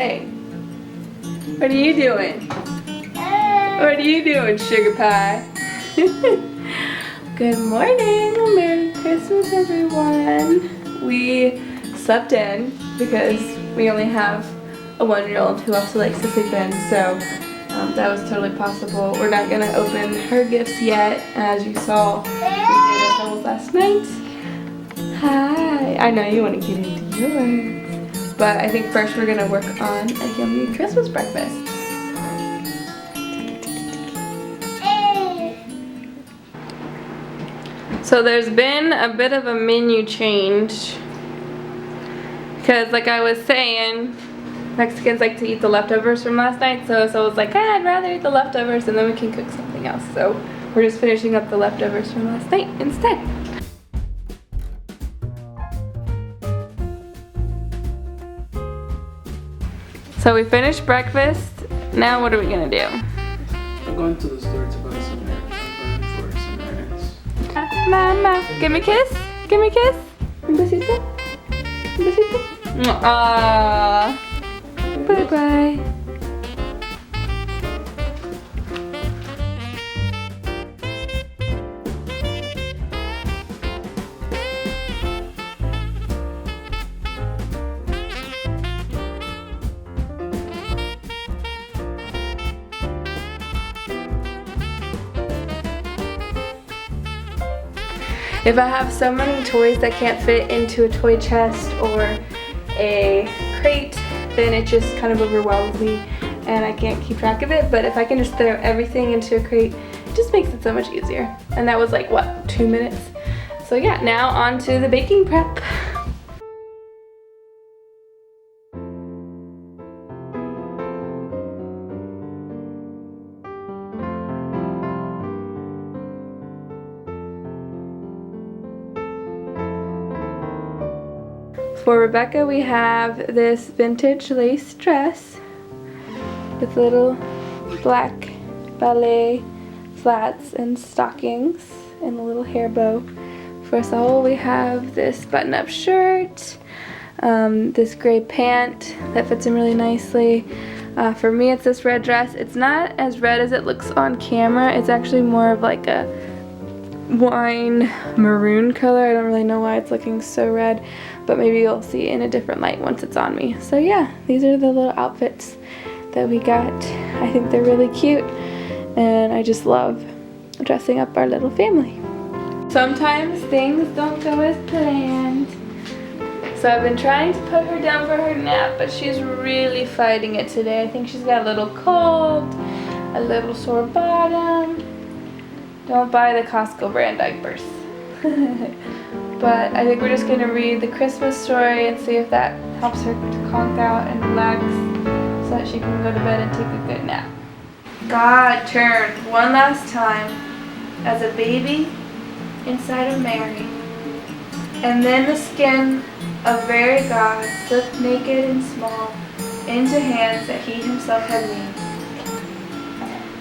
Hey, what are you doing? What are you doing, sugar pie? Good morning, Merry Christmas, everyone. We slept in because we only have a 1-year-old who also likes to sleep in, so that was totally possible. We're not gonna open her gifts yet. As you saw, we did ourselves last night. Hi. I know you want to get into yours, but I think first we're gonna work on a yummy Christmas breakfast. So there's been a bit of a menu change because, like I was saying, Mexicans like to eat the leftovers from last night, so I was like, I'd rather eat the leftovers and then we can cook something else. So we're just finishing up the leftovers from last night instead. So we finished breakfast. Now what are we gonna do? I'm going to the store to buy some errands. I'm going for some errands. Mama, give me a kiss. Give me a kiss. Un besito. Un besito. Aww. Bye bye. If I have so many toys that can't fit into a toy chest or a crate, then it just kind of overwhelms me and I can't keep track of it. But if I can just throw everything into a crate, it just makes it so much easier. And that was like, what, 2 minutes? So yeah, now on to the baking prep. For Rebecca, we have this vintage lace dress with little black ballet flats and stockings and a little hair bow. For Saul, we have this button-up shirt, this gray pant that fits him really nicely. For me, it's this red dress. It's not as red as it looks on camera. It's actually more of like a wine maroon color. I don't really know why it's looking so red, but maybe you'll see it in a different light once it's on me. So yeah, these are the little outfits that we got. I think they're really cute and I just love dressing up our little family. Sometimes things don't go as planned. So I've been trying to put her down for her nap, but she's really fighting it today. I think she's got a little cold, a little sore bottom. Don't buy the Costco brand diapers. But I think we're just going to read the Christmas story and see if that helps her to conk out and relax so that she can go to bed and take a good nap. God turned one last time as a baby inside of Mary. And then the skin of very God slipped naked and small into hands that he himself had made.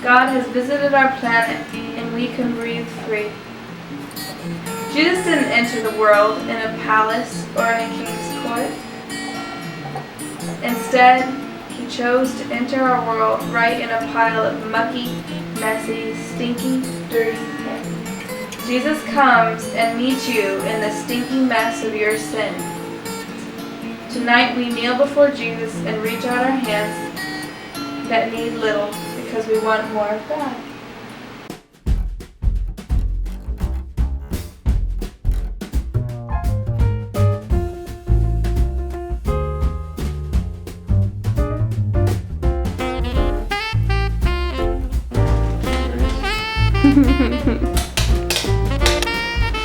God has visited our planet and we can breathe free. Jesus didn't enter the world in a palace or in a king's court. Instead, he chose to enter our world right in a pile of mucky, messy, stinky, dirty pit. Jesus comes and meets you in the stinky mess of your sin. Tonight we kneel before Jesus and reach out our hands that need little because we want more of God.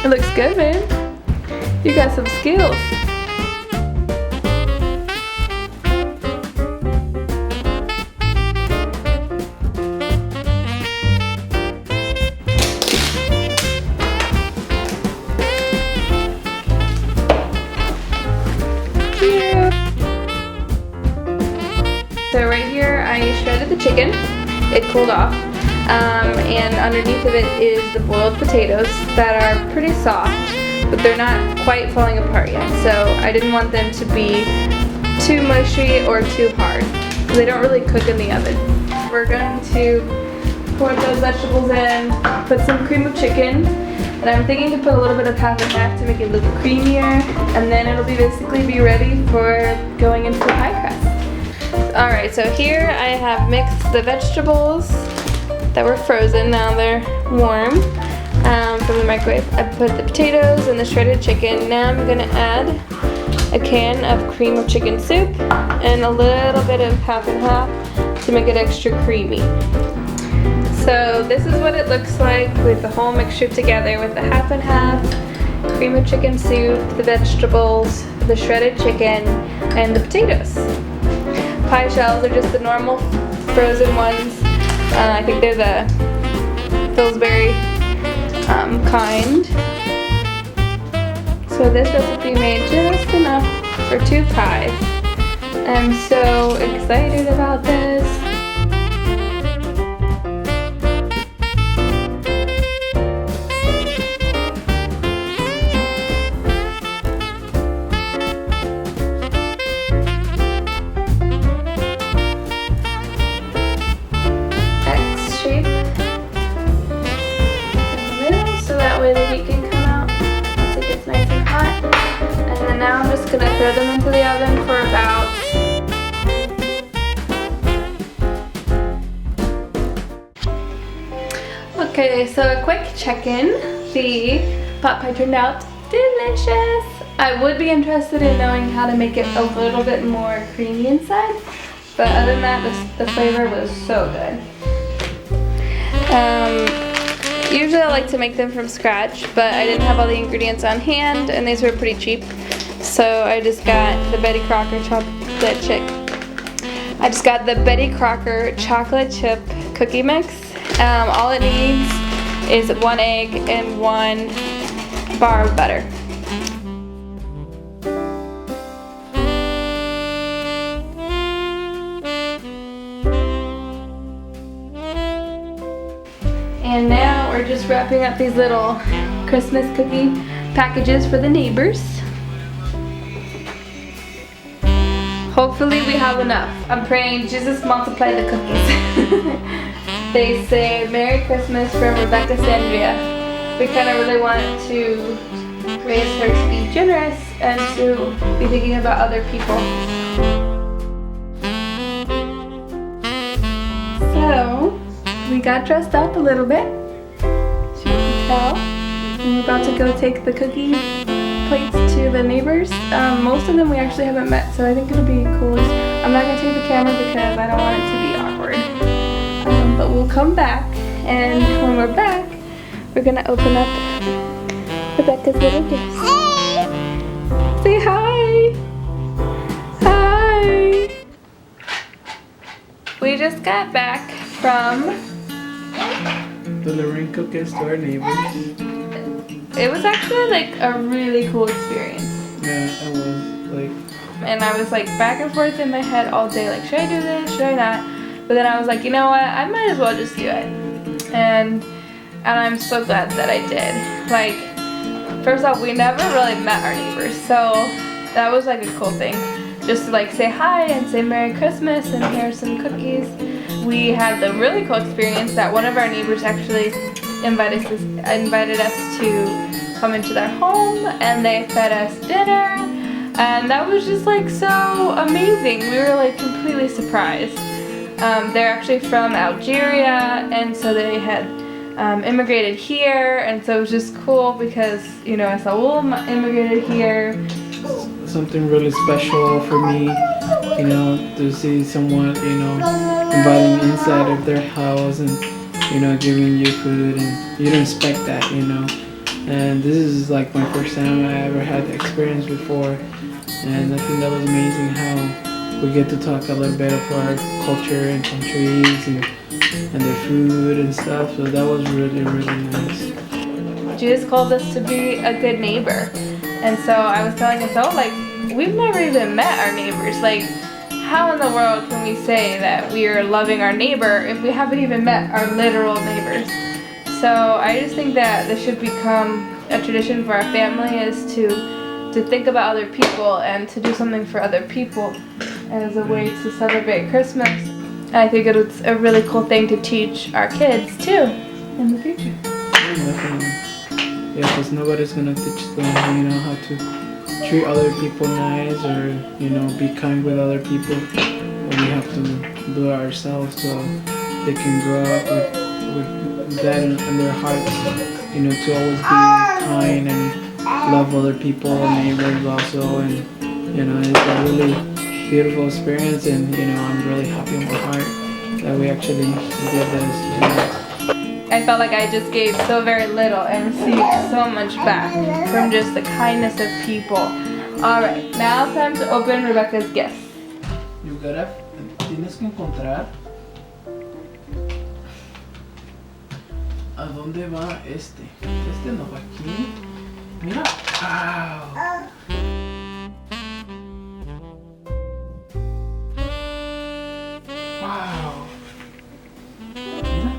It looks good, man. You got some skills. Cute. So right here I shredded the chicken. It cooled off. And underneath of it is the boiled potatoes that are pretty soft, but they're not quite falling apart yet. So I didn't want them to be too mushy or too hard. They don't really cook in the oven. We're going to pour those vegetables in, put some cream of chicken, and I'm thinking to put a little bit of half and half to make it a little creamier, and then it'll basically be ready for going into the pie crust. Alright, so here I have mixed the vegetables that were frozen, now they're warm from the microwave. I put the potatoes and the shredded chicken. Now I'm going to add a can of cream of chicken soup and a little bit of half and half to make it extra creamy. So this is what it looks like with the whole mixture together, with the half and half, cream of chicken soup, the vegetables, the shredded chicken, and the potatoes. Pie shells are just the normal frozen ones. I think they're the Pillsbury kind. So this recipe made just enough for 2 pies. I'm so excited about this. X shape in the middle so that way the heat can come out once it gets nice and hot. And then now I'm just going to throw them into the oven for about Okay, so a quick check-in. The pot pie turned out delicious. I would be interested in knowing how to make it a little bit more creamy inside, but other than that, the flavor was so good. Usually I like to make them from scratch, but I didn't have all the ingredients on hand, and these were pretty cheap, so I just got the Betty Crocker chocolate chip cookie mix. All it needs is 1 egg and 1 bar of butter. And now we're just wrapping up these little Christmas cookie packages for the neighbors. Hopefully we have enough. I'm praying Jesus multiply the cookies. They say Merry Christmas from Rebecca Sandria. We kind of really want to raise her to be generous and to be thinking about other people. So we got dressed up a little bit, as you can tell. And we're about to go take the cookie plates to the neighbors. Most of them we actually haven't met, so I think it'll be cool. I'm not going to take the camera because I don't want it to be awkward. But we'll come back, and when we're back, we're going to open up Rebecca's little gifts. Hey! Say hi! Hi! We just got back from delivering cookies to our neighbors. It was actually like a really cool experience. Yeah, it was like. And I was like back and forth in my head all day, like should I do this, should I not? But then I was like, you know what, I might as well just do it. And I'm so glad that I did. Like, first off, we never really met our neighbors, so that was like a cool thing. Just to like say hi and say Merry Christmas and here's some cookies. We had the really cool experience that one of our neighbors actually invited us to come into their home, and they fed us dinner, and that was just like so amazing. We were like completely surprised. They're actually from Algeria, and so they had immigrated here, and so it was just cool because, you know, Saul immigrated here. Something really special for me, you know, to see someone, you know, inviting inside of their house and, you know, giving you food, and you don't expect that, you know. And this is like my first time I ever had the experience before, and I think that was amazing how we get to talk a little bit of our culture and countries and their food and stuff, so that was really, really nice. Jesus called us to be a good neighbor, and so I was telling us, oh, like, we've never even met our neighbors. Like, how in the world can we say that we are loving our neighbor if we haven't even met our literal neighbors? So I just think that this should become a tradition for our family, is to to think about other people and to do something for other people as a way to celebrate Christmas. And I think it's a really cool thing to teach our kids too in the future. Definitely. Yeah, because nobody's gonna teach them, you know, how to treat other people nice or, you know, be kind with other people. We have to do it ourselves so they can grow up with that in their hearts, you know, to always be kind and love other people, neighbors also, and you know, it's a really beautiful experience, and you know, I'm really happy in my heart that we actually did this. You know. I felt like I just gave so very little and received so much back from just the kindness of people. Alright, now it's time to open Rebecca's gift. You gotta, tienes que encontrar a dónde va este. Este no va aquí. Mira. Wow. Wow. Mira.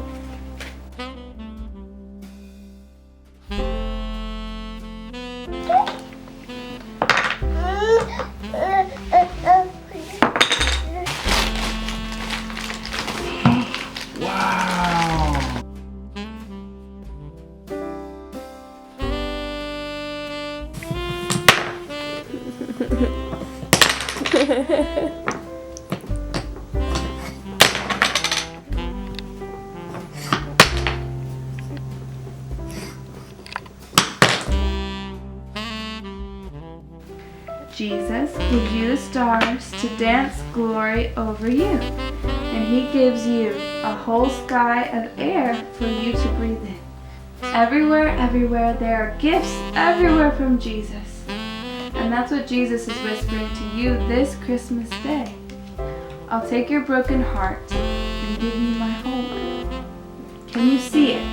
Jesus gives you the stars to dance glory over you, and he gives you a whole sky of air for you to breathe in. Everywhere, everywhere, there are gifts everywhere from Jesus. And that's what Jesus is whispering to you this Christmas day. I'll take your broken heart and give you my whole life. Can you see it?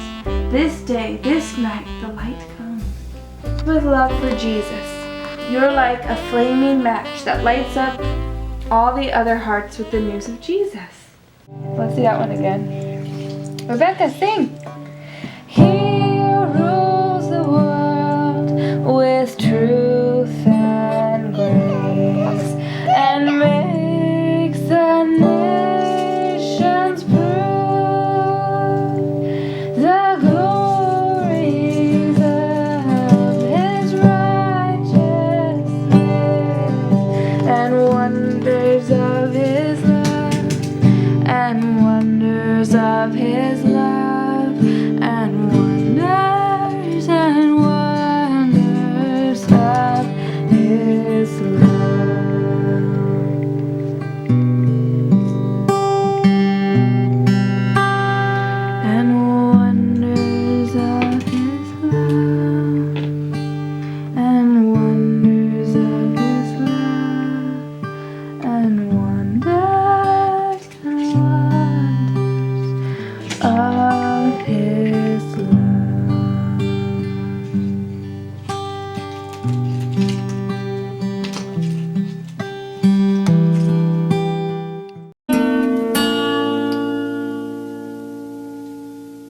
This day, this night, the light comes. With love for Jesus, you're like a flaming match that lights up all the other hearts with the news of Jesus. Let's see that one again. Rebecca, sing! He rules the world with truth and grace and makes the nations prove the glories of his righteousness and wonders of his love and wonders of his love. And wonders of his love. And wonders of his love. And wonders of his love. And wonders of his love.